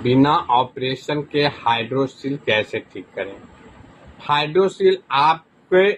बिना ऑपरेशन के हाइड्रोसील कैसे ठीक करें। हाइड्रोसील आपके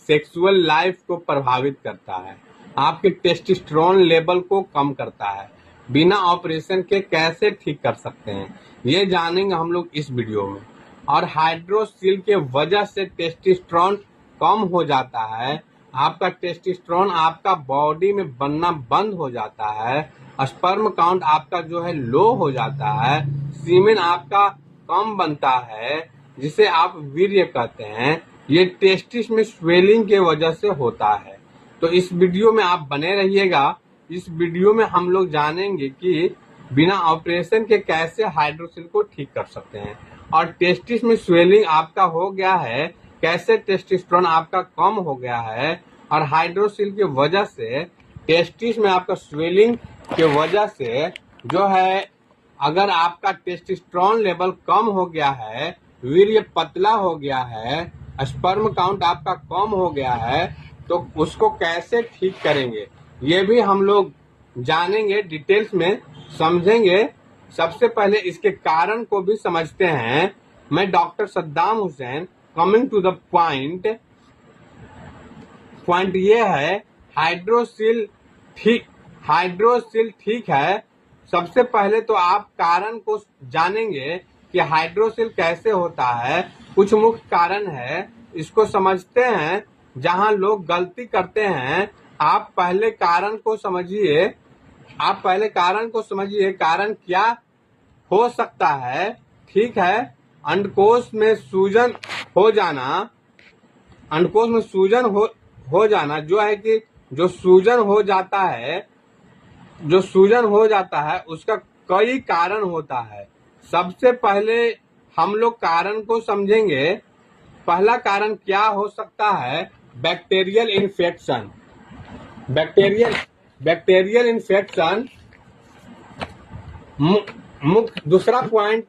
सेक्सुअल लाइफ को प्रभावित करता है, आपके टेस्टोस्टेरोन लेवल को कम करता है। बिना ऑपरेशन के कैसे ठीक कर सकते हैं, ये जानेंगे हम लोग इस वीडियो में। और हाइड्रोसील के वजह से टेस्टोस्टेरोन कम हो जाता है, आपका टेस्टोस्टेरोन आपका बॉडी में बनना बंद हो जाता है, स्पर्म काउंट आपका जो है लो हो जाता है, सीमेन आपका कम बनता है, जिसे आप वीर्य कहते हैं। ये टेस्टिस में स्वेलिंग के वजह से होता है। तो इस वीडियो में आप बने रहिएगा। इस वीडियो में हम लोग जानेंगे कि बिना ऑपरेशन के कैसे हाइड्रोसील को ठीक कर सकते हैं, और टेस्टिस में स्वेलिंग आपका हो गया है, कैसे टेस्टोस्टेरोन आपका कम हो गया है, और हाइड्रोसील की वजह से टेस्टिस में आपका स्वेलिंग के वजह से जो है, अगर आपका टेस्टोस्टेरोन लेवल कम हो गया है, वीर्य पतला हो गया है, स्पर्म काउंट आपका कम हो गया है, तो उसको कैसे ठीक करेंगे, ये भी हम लोग जानेंगे, डिटेल्स में समझेंगे। सबसे पहले इसके कारण को भी समझते हैं। मैं doctor Saddam Hussain, coming to the point ये है, हाइड्रोसील ठीक है। सबसे पहले तो आप कारण को जानेंगे कि हाइड्रोसील कैसे होता है। कुछ मुख्य कारण है, इसको समझते हैं। जहां लोग गलती करते हैं, आप पहले कारण को समझिए। कारण क्या हो सकता है। ठीक है, अंडकोश में सूजन हो जाना, जो है कि जो सूजन हो जाता है उसका कई कारण होता है। सबसे पहले हम लोग कारण को समझेंगे। पहला कारण क्या हो सकता है, बैक्टीरियल इन्फेक्शन। बैक्टीरियल इन्फेक्शन मुख्य। दूसरा पॉइंट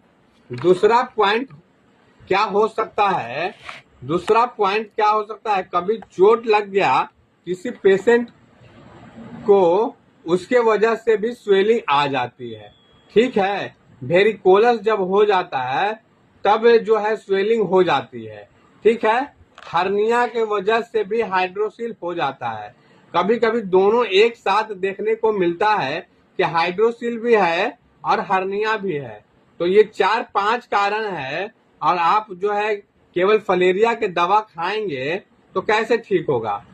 क्या हो सकता है, कभी चोट लग गया किसी पेशेंट को, उसके वजह से भी स्वेलिंग आ जाती है। ठीक है, वेरिकोलस जब हो जाता है तब जो है स्वेलिंग हो जाती है। ठीक है, हर्निया के वजह से भी हाइड्रोसील हो जाता है। कभी कभी दोनों एक साथ देखने को मिलता है कि हाइड्रोसील भी है और हर्निया भी है। तो ये 4-5 कारण है, और आप जो है केवल फलेरिया के दवा खाएंगे तो कैसे ठीक होगा,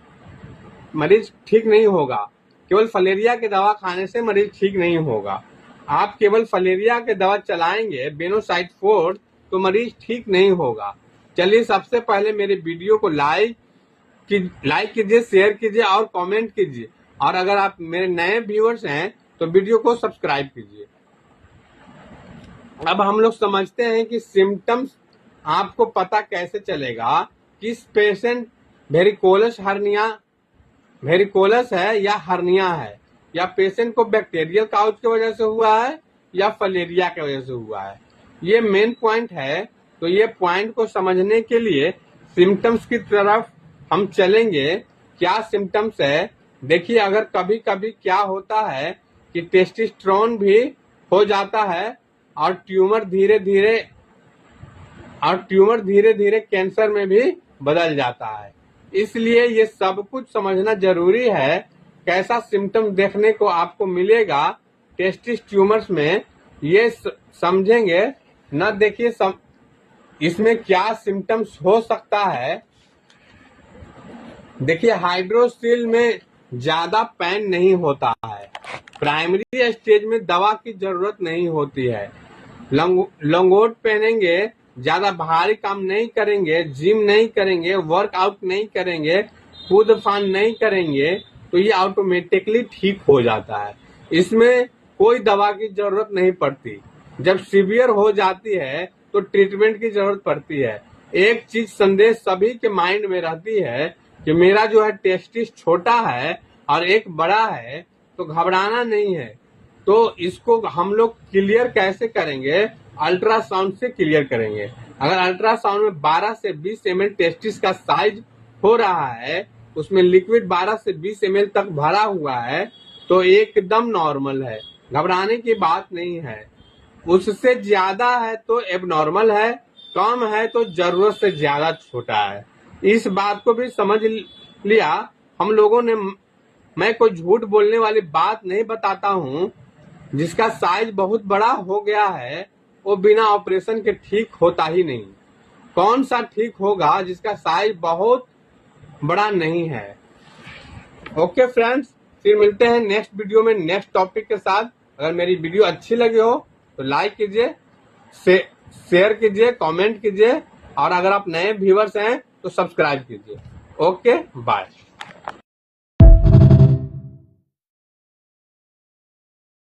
मरीज ठीक नहीं होगा। केवल फलेरिया के दवा खाने से मरीज ठीक नहीं होगा। आप केवल फलेरिया के दवा चलाएंगे, बेनोसाइटफोर, तो मरीज ठीक नहीं होगा। चलिए, सबसे पहले मेरे वीडियो को लाइक कीजिए, शेयर कीजिए और कमेंट कीजिए। और अगर आप मेरे नए व्यूअर्स हैं तो वीडियो को सब्सक्राइब कीजिए। अब हम लोग समझते हैं कि सिम्टम्स आपको पता कैसे चलेगा कि इस पेशेंट वेरिकोलस है या हर्निया है, या पेशेंट को बैक्टीरियल काउच की वजह से हुआ है या फलेरिया की वजह से हुआ है। ये मेन पॉइंट है। तो ये पॉइंट को समझने के लिए सिम्टम्स की तरफ हम चलेंगे। क्या सिम्टम्स है, देखिए। अगर कभी कभी क्या होता है कि टेस्टोस्टेरोन भी हो जाता है, और ट्यूमर धीरे धीरे कैंसर में भी बदल जाता है। इसलिए ये सब कुछ समझना जरूरी है। कैसा सिम्टम देखने को आपको मिलेगा टेस्टिस ट्यूमर्स में, ये समझेंगे न। देखिए इसमें क्या सिम्टम्स हो सकता है। देखिए, हाइड्रोसील में ज्यादा पेन नहीं होता है, प्राइमरी स्टेज में दवा की जरूरत नहीं होती है, लंगोट पहनेंगे, ज्यादा भारी काम नहीं करेंगे, जिम नहीं करेंगे, वर्कआउट नहीं करेंगे, कूद फान नहीं करेंगे, तो ये ऑटोमेटिकली ठीक हो जाता है। इसमें कोई दवा की जरूरत नहीं पड़ती। जब सीवियर हो जाती है तो ट्रीटमेंट की जरूरत पड़ती है। एक चीज संदेश सभी के माइंड में रहती है कि मेरा जो है टेस्टिस छोटा है और एक बड़ा है, तो घबराना नहीं है। तो इसको हम लोग क्लियर कैसे करेंगे, अल्ट्रासाउंड से क्लियर करेंगे। अगर अल्ट्रासाउंड में 12 से 20 ml टेस्टिस का साइज हो रहा है, उसमें लिक्विड 12 से 20 ml तक भरा हुआ है, तो एकदम नॉर्मल है, घबराने की बात नहीं है। उससे ज्यादा है तो एबनॉर्मल है, कम है तो जरूरत से ज्यादा छोटा है। इस बात को भी समझ लिया हम लोगों ने। मैं कोई झूठ बोलने वाली बात नहीं बताता हूँ। जिसका साइज बहुत बड़ा हो गया है वो बिना ऑपरेशन के ठीक होता ही नहीं। कौन सा ठीक होगा जिसका साइज बहुत बड़ा नहीं है। ओके फ्रेंड्स, फिर मिलते हैं नेक्स्ट वीडियो में नेक्स्ट टॉपिक के साथ। अगर मेरी वीडियो अच्छी लगी हो तो लाइक कीजिए, शेयर कीजिए, कमेंट कीजिए, और अगर आप नए व्यूअर्स हैं तो सब्सक्राइब कीजिए। Okay bye.